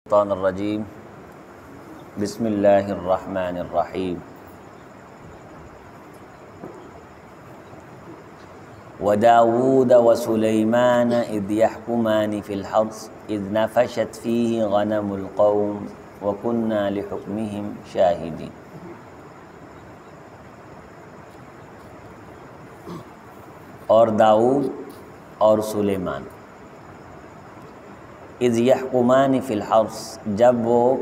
الشیطان الرجیم بسم اللہ الرحمن الرحیم وداود وسلیمان اذ یحکمان فی الحرث اذ نفشت فیہ غنم القوم وکننا لحکمہم شاہدین۔ اور داؤد اور سلیمان اذ یحکمان فی الحرث، جب وہ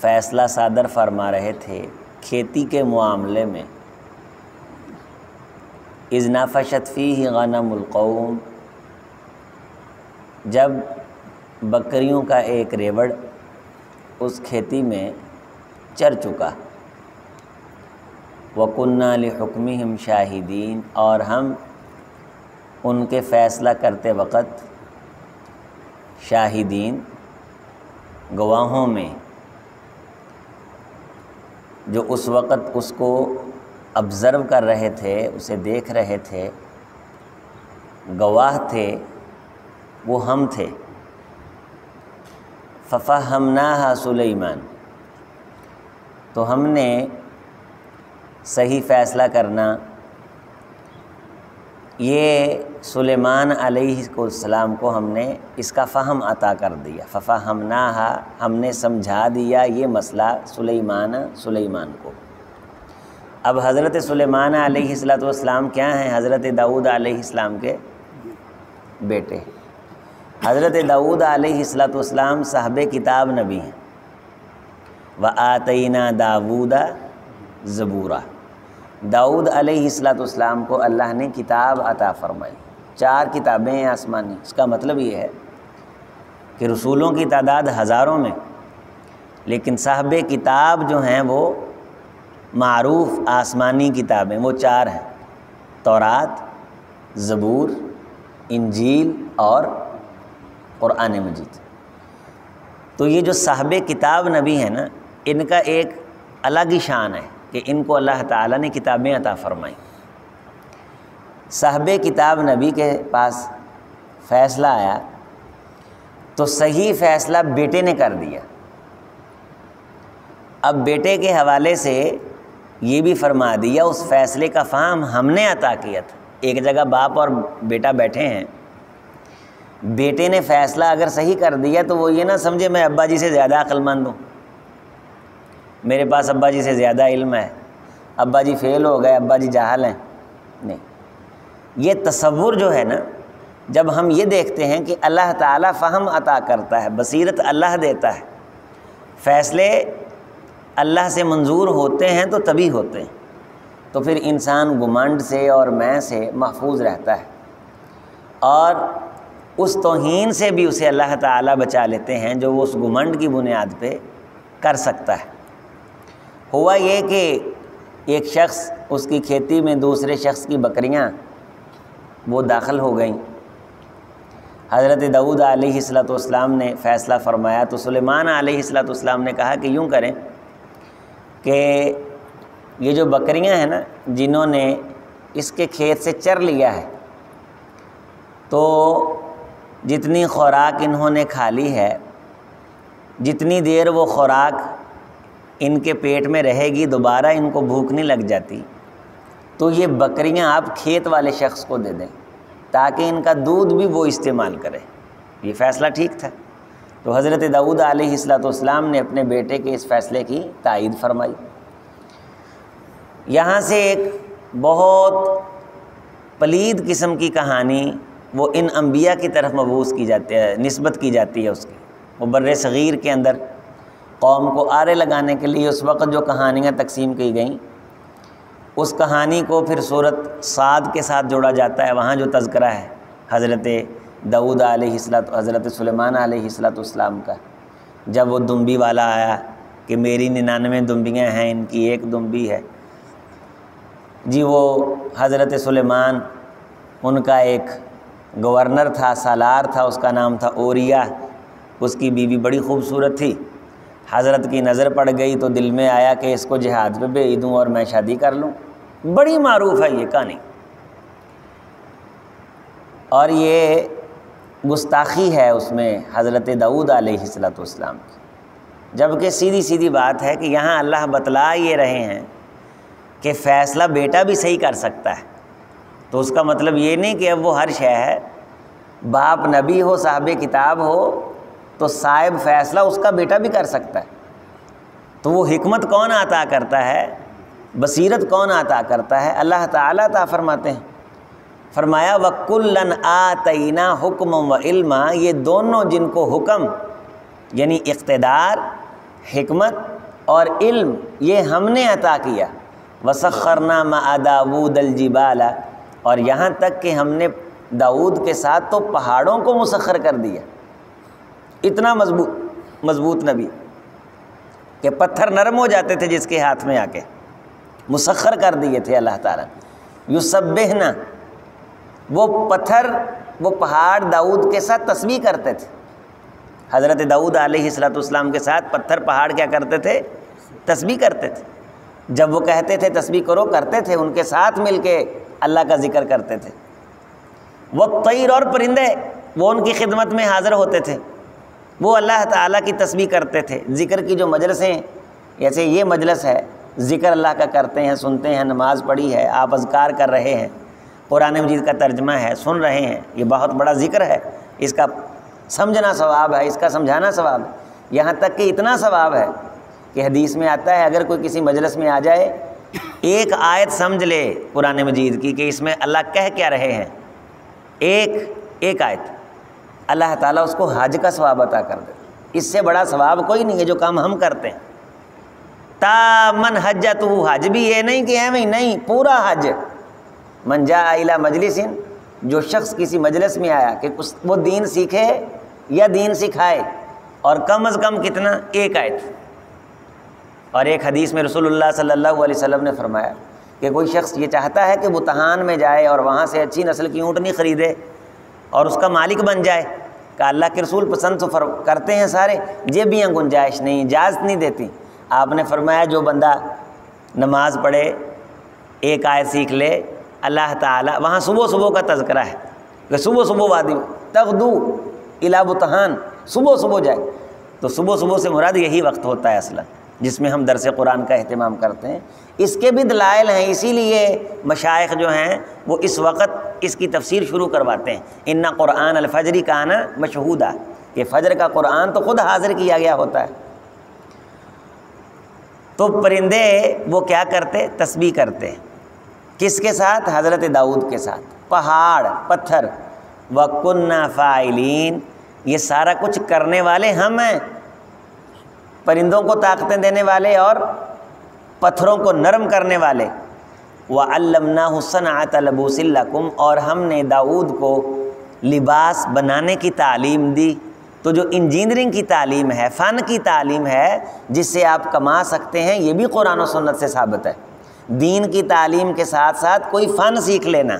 فیصلہ صادر فرما رہے تھے کھیتی کے معاملے میں، اذ نفشت فیہ غنم القوم، جب بکریوں کا ایک ریوڑ اس کھیتی میں چر چکا، وَكُنَّا لِحُكْمِهِمْ شَاهِدِينَ، اور ہم ان کے فیصلہ کرتے وقت شاہدین، گواہوں میں، جو اس وقت اس کو آبزرو کر رہے تھے، اسے دیکھ رہے تھے، گواہ تھے، وہ ہم تھے۔ فَفَهَّمْنَاهَا سُلَيْمَانَ، تو ہم نے صحیح فیصلہ کرنا یہ سلیمان علیہ السلام کو ہم نے اس کا فہم عطا کر دیا۔ فَفَهَّمْنَاهَا، ہم نے سمجھا دیا یہ مسئلہ سلیمان کو۔ اب حضرت سلیمان علیہ السلام کیا ہیں؟ حضرت داؤد علیہ السلام کے بیٹے۔ حضرت داؤد علیہ السلام صاحب کتاب نبی ہیں۔ وَآتَيْنَا دَاوُودَ زَبُورًا، داؤد علیہ السلام کو اللہ نے کتاب عطا فرمائی، 4 کتابیں ہیں آسمانی۔ اس کا مطلب یہ ہے کہ رسولوں کی تعداد ہزاروں میں، لیکن صاحب کتاب جو ہیں وہ معروف آسمانی کتابیں، وہ 4 ہیں: تورات، زبور، انجیل اور قرآن مجید۔ تو یہ جو صاحب کتاب نبی ہیں نا، ان کا ایک الگ ہی شان ہے کہ ان کو اللہ تعالیٰ نے کتابیں عطا فرمائیں۔ صاحب کتاب نبی کے پاس فیصلہ آیا تو صحیح فیصلہ بیٹے نے کر دیا۔ اب بیٹے کے حوالے سے یہ بھی فرما دیا اس فیصلے کا فہم ہم نے عطا کیا تھا۔ ایک جگہ باپ اور بیٹا بیٹھے ہیں، بیٹے نے فیصلہ اگر صحیح کر دیا تو وہ یہ نہ سمجھے میں ابا جی سے زیادہ عقل مند ہوں، میرے پاس ابا جی سے زیادہ علم ہے، ابا جی فیل ہو گئے، ابا جی جاہل ہیں۔ نہیں، یہ تصور جو ہے نا، جب ہم یہ دیکھتے ہیں کہ اللہ تعالیٰ فہم عطا کرتا ہے، بصیرت اللہ دیتا ہے، فیصلے اللہ سے منظور ہوتے ہیں تو تبھی ہوتے ہیں، تو پھر انسان گمنڈ سے اور میں سے محفوظ رہتا ہے، اور اس توہین سے بھی اسے اللہ تعالیٰ بچا لیتے ہیں جو وہ اس گمنڈ کی بنیاد پہ کر سکتا ہے۔ ہوا یہ کہ ایک شخص، اس کی کھیتی میں دوسرے شخص کی بکریاں وہ داخل ہو گئیں۔ حضرت داؤد علیہ السلام نے فیصلہ فرمایا تو سلیمان علیہ السلام نے کہا کہ یوں کریں کہ یہ جو بکریاں ہیں نا، جنہوں نے اس کے کھیت سے چر لیا ہے، تو جتنی خوراک انہوں نے کھا لی ہے، جتنی دیر وہ خوراک ان کے پیٹ میں رہے گی، دوبارہ ان کو بھوک نہیں لگ جاتی، تو یہ بکریاں آپ کھیت والے شخص کو دے دیں تاکہ ان کا دودھ بھی وہ استعمال کرے۔ یہ فیصلہ ٹھیک تھا۔ تو حضرت داؤد علیہ السلام نے اپنے بیٹے کے اس فیصلے کی تائید فرمائی۔ یہاں سے ایک بہت پلید قسم کی کہانی وہ ان انبیاء کی طرف مبعوث کی جاتی ہے، نسبت کی جاتی ہے اس کی۔ وہ بر صغیر کے اندر قوم کو آرے لگانے کے لیے اس وقت جو کہانیاں تقسیم کی گئیں، اس کہانی کو پھر سورۃ صاد کے ساتھ جوڑا جاتا ہے۔ وہاں جو تذکرہ ہے حضرت داؤد علیہ حضرت سلیمان علیہ السلام کا، جب وہ دمبی والا آیا کہ میری 99 دمبیاں ہیں، ان کی ایک دمبی ہے جی، وہ حضرت سلیمان، ان کا ایک گورنر تھا، سالار تھا، اس کا نام تھا اوریا، اس کی بیوی بڑی خوبصورت تھی۔ حضرت کی نظر پڑ گئی تو دل میں آیا کہ اس کو جہاد پہ بھیج دوں اور میں شادی کر لوں۔ بڑی معروف ہے یہ کہانی، اور یہ گستاخی ہے اس میں حضرت داؤد علیہ السلام کی، جبکہ سیدھی سیدھی بات ہے کہ یہاں اللہ بتلا یہ رہے ہیں کہ فیصلہ بیٹا بھی صحیح کر سکتا ہے۔ تو اس کا مطلب یہ نہیں کہ اب وہ ہر شے ہے، باپ نبی ہو، صاحب کتاب ہو، تو صاحب فیصلہ اس کا بیٹا بھی کر سکتا ہے۔ تو وہ حکمت کون عطا کرتا ہے، بصیرت کون عطا کرتا ہے؟ اللہ تعالیٰ عطا فرماتے ہیں۔ فرمایا وَكُلًّا آتَيْنَا حُكْمًا وَعِلْمًا، یہ دونوں جن کو حکم یعنی اقتدار، حکمت اور علم یہ ہم نے عطا کیا۔ وَسَخَّرْنَا مَعَ دَاوُودَ الْجِبَالَ، اور یہاں تک کہ ہم نے داؤد کے ساتھ تو پہاڑوں کو مسخر کر دیا۔ اتنا مضبوط نبی کہ پتھر نرم ہو جاتے تھے جس کے ہاتھ میں آ کے، مسخر کر دیے تھے اللہ تعالیٰ۔ یسبحنا، وہ پتھر، وہ پہاڑ داؤد کے ساتھ تسبیح کرتے تھے۔ حضرت داؤد علیہ السلام کے ساتھ پتھر پہاڑ کیا کرتے تھے؟ تسبیح کرتے تھے۔ جب وہ کہتے تھے تسبیح کرو، کرتے تھے، ان کے ساتھ مل کے اللہ کا ذکر کرتے تھے۔ والطیر، اور پرندے وہ ان کی خدمت میں حاضر ہوتے تھے، وہ اللہ تعالیٰ کی تسبیح کرتے تھے۔ ذکر کی جو مجلسیں، جیسے یہ مجلس ہے، ذکر اللہ کا کرتے ہیں، سنتے ہیں، نماز پڑھی ہے، آپ اذکار کر رہے ہیں، قرآن مجید کا ترجمہ ہے، سن رہے ہیں، یہ بہت بڑا ذکر ہے، اس کا سمجھنا ثواب ہے، اس کا سمجھانا ثواب ہے۔ یہاں تک کہ اتنا ثواب ہے کہ حدیث میں آتا ہے اگر کوئی کسی مجلس میں آ جائے، ایک آیت سمجھ لے قرآن مجید کی کہ اس میں اللہ کہہ کیا رہے ہیں، ایک آیت، اللہ تعالیٰ اس کو حج کا ثواب عطا کر دے۔ اس سے بڑا ثواب کوئی نہیں ہے جو کام ہم کرتے ہیں۔ من حجتہ، حج بھی یہ نہیں کہ ایویں نہیں، پورا حج۔ من جاء الی مجلس، جو شخص کسی مجلس میں آیا کہ وہ دین سیکھے یا دین سکھائے، اور کم از کم کتنا؟ ایک آیت۔ اور ایک حدیث میں رسول اللہ صلی اللہ علیہ وسلم نے فرمایا کہ کوئی شخص یہ چاہتا ہے کہ بتہان میں جائے اور وہاں سے اچھی نسل کی اونٹنی خریدے اور اس کا مالک بن جائے، کہ اللہ کے رسول پسند تو کرتے ہیں سارے، جیبیاں گنجائش نہیں، اجازت نہیں دیتی۔ آپ نے فرمایا جو بندہ نماز پڑھے، ایک آیت سیکھ لے، اللہ تعالیٰ، وہاں صبح صبح کا تذکرہ ہے کہ صبح صبح وادی تغدو الی بتہان، صبح صبح جائے، تو صبح صبح سے مراد یہی وقت ہوتا ہے اصلا جس میں ہم درس قرآن کا اہتمام کرتے ہیں۔ اس کے بھی دلائل ہیں، اسی لیے مشائخ جو ہیں وہ اس وقت اس کی تفسیر شروع کرواتے ہیں۔ ان قرآن الفجر کان مشہودا، کہ فجر کا قرآن تو خود حاضر کیا گیا ہوتا ہے۔ تو پرندے وہ کیا کرتے؟ تسبیح کرتے۔ کس کے ساتھ؟ حضرت داؤد کے ساتھ۔ پہاڑ، پتھر، وَكُنَّا فَاعِلِينَ، یہ سارا کچھ کرنے والے ہم ہیں، پرندوں کو طاقتیں دینے والے اور پتھروں کو نرم کرنے والے۔ وَعَلَّمْنَاهُ صَنْعَةَ لَبُوسٍ لَكُمْ، اور ہم نے داؤد کو لباس بنانے کی تعلیم دی۔ تو جو انجینئرنگ کی تعلیم ہے، فن کی تعلیم ہے جس سے آپ کما سکتے ہیں، یہ بھی قرآن و سنت سے ثابت ہے۔ دین کی تعلیم کے ساتھ ساتھ کوئی فن سیکھ لینا،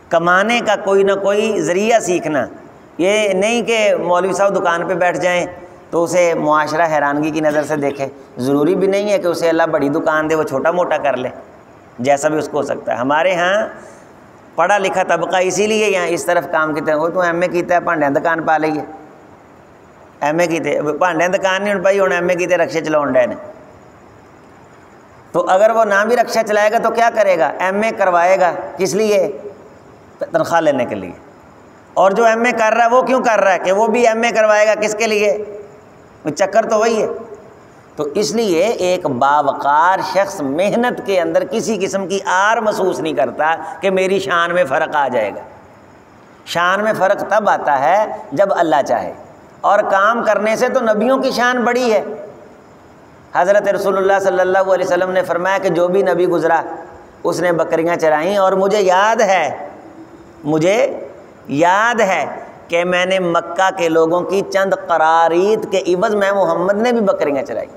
کمانے کا کوئی نہ کوئی ذریعہ سیکھنا، یہ نہیں کہ مولوی صاحب دکان پہ بیٹھ جائیں تو اسے معاشرہ حیرانگی کی نظر سے دیکھے۔ ضروری بھی نہیں ہے کہ اسے اللہ بڑی دکان دے، وہ چھوٹا موٹا کر لے، جیسا بھی اس کو ہو سکتا ہے۔ ہمارے ہاں پڑھا لکھا طبقہ اسی لیے یہاں اس طرف کام کیتے ہیں، وہ تو ایم اے کیتا ہے بھانڈیاں دکان پا لئیے، ایم اے کیتے بھانڈیاں دکان نہیں پائی، ہوں ایم اے کیتے رکشے چلاؤ ڈے نے۔ تو اگر وہ نہ بھی رکشہ چلائے گا تو کیا کرے گا؟ ایم اے کروائے گا، کس لیے؟ تنخواہ لینے کے لیے۔ اور جو ایم اے کر رہا ہے وہ کیوں کر رہا ہے؟ کہ وہ بھی ایم اے کروائے گا، کس کے لیے؟ چکر تو وہی ہے۔ تو اس لیے ایک باوقار شخص محنت کے اندر کسی قسم کی آر محسوس نہیں کرتا کہ میری شان میں فرق آ جائے گا۔ شان میں فرق تب آتا ہے جب اللہ چاہے، اور کام کرنے سے تو نبیوں کی شان بڑی ہے۔ حضرت رسول اللہ صلی اللہ علیہ وسلم نے فرمایا کہ جو بھی نبی گزرا اس نے بکریاں چرائیں، اور مجھے یاد ہے کہ میں نے مکہ کے لوگوں کی چند قرارید کے عوض میں محمد نے بھی بکریاں چرائی۔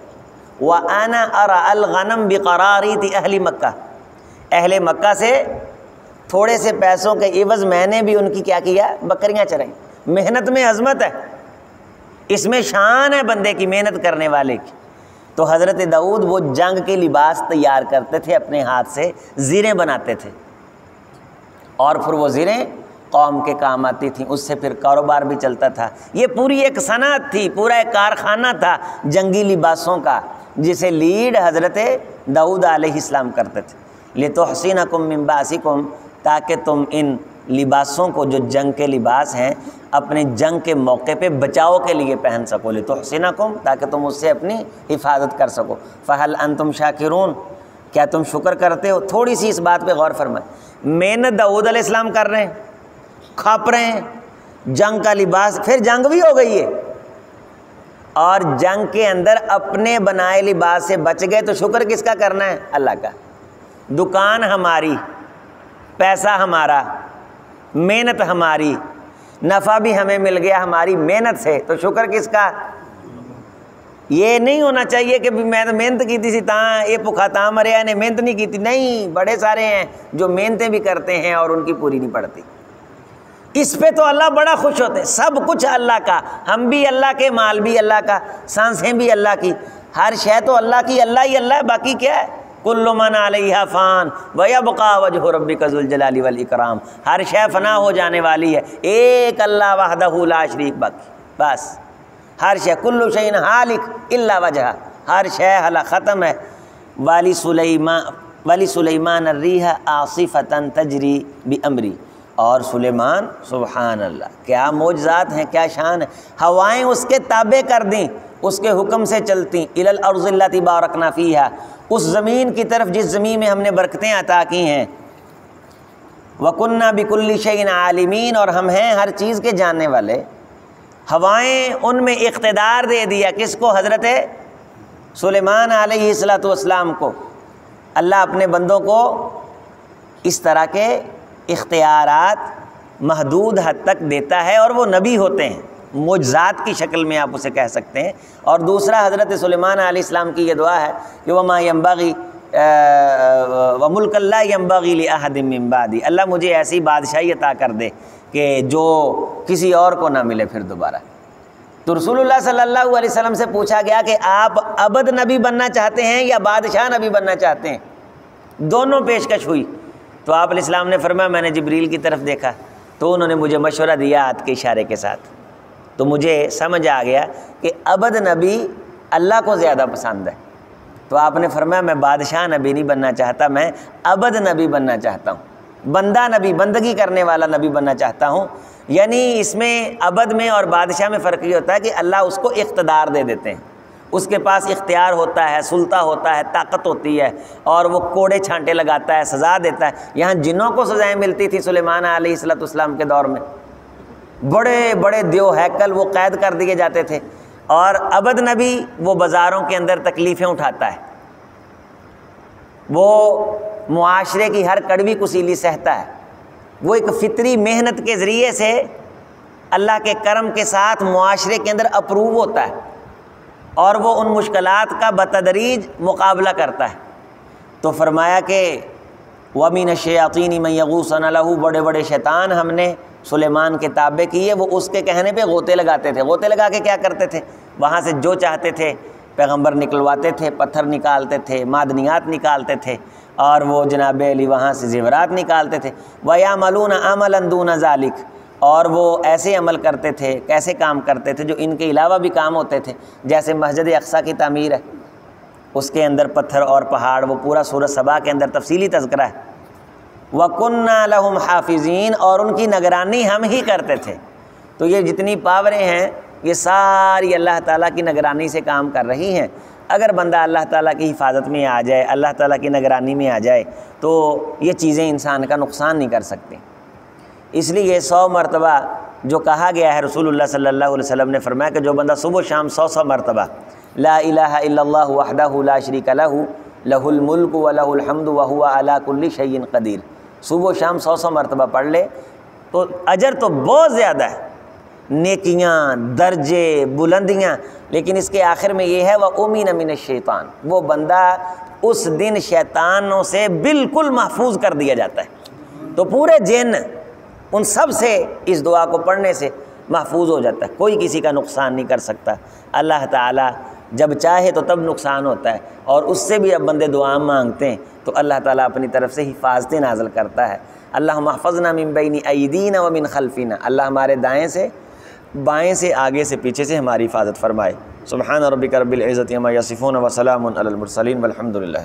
وَأَنَا أَرَى الْغَنَمْ بِقَرَارِيطِ أَهْلِ مکہ، اہل مکہ سے تھوڑے سے پیسوں کے عوض میں نے بھی ان کی کیا کیا؟ بکریاں چرائیں۔ محنت میں عظمت ہے، اس میں شان ہے بندے کی، محنت کرنے والے کی۔ تو حضرت داؤد وہ جنگ کے لباس تیار کرتے تھے، اپنے ہاتھ سے زریں بناتے تھے، اور پھر وہ زریں قوم کے کام آتی تھیں، اس سے پھر کاروبار بھی چلتا تھا۔ یہ پوری ایک صنعت تھی، پورا ایک کارخانہ تھا جنگی لباسوں کا، جسے لیڈ حضرت داؤد علیہ السلام کرتے تھے۔ لِتُحْصِنَكُم مِّن بَأْسِكُم، تاکہ تم ان لباسوں کو جو جنگ کے لباس ہیں اپنے جنگ کے موقع پہ بچاؤ کے لیے پہن سکو، لِتُحْصِنَكُم، تاکہ تم اس سے اپنی حفاظت کر سکو۔ فَهَلْ أَنْتُمْ شَاكِرُونَ، کیا تم شکر کرتے ہو؟ تھوڑی سی اس بات پہ غور فرمائیں۔ محنت داؤد علیہ السلام کر رہے ہیں، کھپ رہے ہیں، جنگ کا لباس، پھر جنگ بھی ہو گئی ہے، اور جنگ کے اندر اپنے بنائے لباس سے بچ گئے، تو شکر کس کا کرنا ہے؟ اللہ کا۔ دکان ہماری، پیسہ ہمارا، محنت ہماری، نفع بھی ہمیں مل گیا ہماری محنت سے، تو شکر کس کا؟ یہ نہیں ہونا چاہیے کہ میں تو محنت کی تھی تاں یہ بھکھا تاں مریا نے محنت نہیں کی تھی، نہیں، بڑے سارے ہیں جو محنتیں بھی کرتے ہیں اور ان کی پوری نہیں پڑتی۔ اس پہ تو اللہ بڑا خوش ہوتے ہیں، سب کچھ اللہ کا، ہم بھی اللہ کے، مال بھی اللہ کا، سانسیں بھی اللہ کی، ہر شے تو اللہ کی، اللہ ہی اللہ ہے، باقی کیا ہے؟ کل من علیہا فان ویبقی وجہ ربک ذو الجلال والاکرام، ہر شے فنا ہو جانے والی ہے، ایک اللہ وحدہ لا شریک، باقی بس ہر شے، کل شیء ہالک الا وجہہ، ہر شے ختم ہے۔ ولی سلیمان الریح عاصفۃ تجری بامری، اور سلیمان، سبحان اللہ، کیا معجزات ہیں، کیا شان ہے، ہوائیں اس کے تابع کر دیں، اس کے حکم سے چلتی، الی الارض التی بارکنا فیہا، اس زمین کی طرف جس زمین میں ہم نے برکتیں عطا کی ہیں، وَكُنَّا بِكُلِّ شَيْءٍ عَالِمِينَ، اور ہم ہیں ہر چیز کے جاننے والے۔ ہوائیں ان میں اقتدار دے دیا، کس کو؟ حضرت سلیمان علیہ السلام کو۔ اللہ اپنے بندوں کو اس طرح کے اختیارات محدود حد تک دیتا ہے، اور وہ نبی ہوتے ہیں، معجزات کی شکل میں آپ اسے کہہ سکتے ہیں۔ اور دوسرا حضرت سلیمان علیہ السلام کی یہ دعا ہے کہ وَمَا يَنبَغِي وَمُلْكًا لَا يَنبَغِي لِأَحَدٍ مِّن بَعْدِي، اللہ مجھے ایسی بادشاہی عطا کر دے کہ جو کسی اور کو نہ ملے پھر دوبارہ۔ تو رسول اللہ صلی اللہ علیہ وسلم سے پوچھا گیا کہ آپ ابد نبی بننا چاہتے ہیں یا بادشاہ نبی بننا چاہتے ہیں؟ دونوں پیشکش ہوئی۔ تو آپ علیہ السلام نے فرمایا میں نے جبریل کی طرف دیکھا تو انہوں نے مجھے مشورہ دیا ہاتھ کے اشارے کے ساتھ، تو مجھے سمجھ آ گیا کہ ابد نبی اللہ کو زیادہ پسند ہے۔ تو آپ نے فرمایا میں بادشاہ نبی نہیں بننا چاہتا، میں ابد نبی بننا چاہتا ہوں، بندہ نبی، بندگی کرنے والا نبی بننا چاہتا ہوں۔ یعنی اس میں ابد میں اور بادشاہ میں فرق یہ ہوتا ہے کہ اللہ اس کو اقتدار دے دیتے ہیں، اس کے پاس اختیار ہوتا ہے، سلطہ ہوتا ہے، طاقت ہوتی ہے، اور وہ کوڑے چھانٹے لگاتا ہے، سزا دیتا ہے۔ یہاں جنوں کو سزائیں ملتی تھی سلیمان علیہ السلام کے دور میں، بڑے بڑے دیو ہیکل وہ قید کر دیے جاتے تھے، اور ابد نبی وہ بازاروں کے اندر تکلیفیں اٹھاتا ہے، وہ معاشرے کی ہر کڑوی کسیلی سہتا ہے، وہ ایک فطری محنت کے ذریعے سے اللہ کے کرم کے ساتھ معاشرے کے اندر اپروو ہوتا ہے، اور وہ ان مشکلات کا بتدریج مقابلہ کرتا ہے۔ تو فرمایا کہ وَمِنَ الشَّيَاطِينِ مَن يَغُوصُونَ لَهُ، بڑے بڑے شیطان ہم نے سلیمان کے تابع کیے، وہ اس کے کہنے پہ غوطے لگاتے تھے۔ غوطے لگا کے کیا کرتے تھے؟ وہاں سے جو چاہتے تھے پیغمبر نکلواتے تھے، پتھر نکالتے تھے، معدنیات نکالتے تھے، اور وہ جناب علی وہاں سے زیورات نکالتے تھے۔ وَيَعْمَلُونَ عَمَلًا دُونَ ذَلِكَ، اور وہ ایسے عمل کرتے تھے، کیسے کام کرتے تھے جو ان کے علاوہ بھی کام ہوتے تھے، جیسے مسجد اقصیٰ کی تعمیر ہے، اس کے اندر پتھر اور پہاڑ، وہ پورا سورۃ سبا کے اندر تفصیلی تذکرہ ہے۔ وَكُنَّا لَهُمْ حَافِظِينَ، اور ان کی نگرانی ہم ہی کرتے تھے۔ تو یہ جتنی پاوریں ہیں یہ ساری اللہ تعالیٰ کی نگرانی سے کام کر رہی ہیں۔ اگر بندہ اللہ تعالیٰ کی حفاظت میں آ جائے، اللہ تعالیٰ کی نگرانی میں آ جائے، تو یہ چیزیں انسان کا نقصان نہیں کر سکتی۔ اس لیے 100 مرتبہ جو کہا گیا ہے، رسول اللہ صلی اللہ علیہ وسلم نے فرمایا کہ جو بندہ صبح و شام 100 مرتبہ لا الہ الا اللہ وحدہ لا شریک لہ لہ الملک ولہ الحمد وہو علی کل شیء قدیر، صبح و شام 100 مرتبہ پڑھ لے تو اجر تو بہت زیادہ ہے، نیکیاں، درجے، بلندیاں۔ لیکن اس کے آخر میں یہ ہے وَأُمِنَ مِنَ الشَّيْطَانِ، وہ بندہ اس دن شیطانوں سے بالکل محفوظ کر دیا جاتا ہے۔ تو پورے جن ان سب سے اس دعا کو پڑھنے سے محفوظ ہو جاتا ہے، کوئی کسی کا نقصان نہیں کر سکتا۔ اللہ تعالیٰ جب چاہے تو تب نقصان ہوتا ہے، اور اس سے بھی اب بندے دعا مانگتے ہیں تو اللہ تعالیٰ اپنی طرف سے حفاظتیں نازل کرتا ہے۔ اللہم احفظنا من بین ایدینا ومن خلفنا، اللہ ہمارے دائیں سے، بائیں سے، آگے سے، پیچھے سے ہماری حفاظت فرمائے۔ سبحان ربک رب العزت عما یصفون وسلام علی المرسلین والحمد للہ۔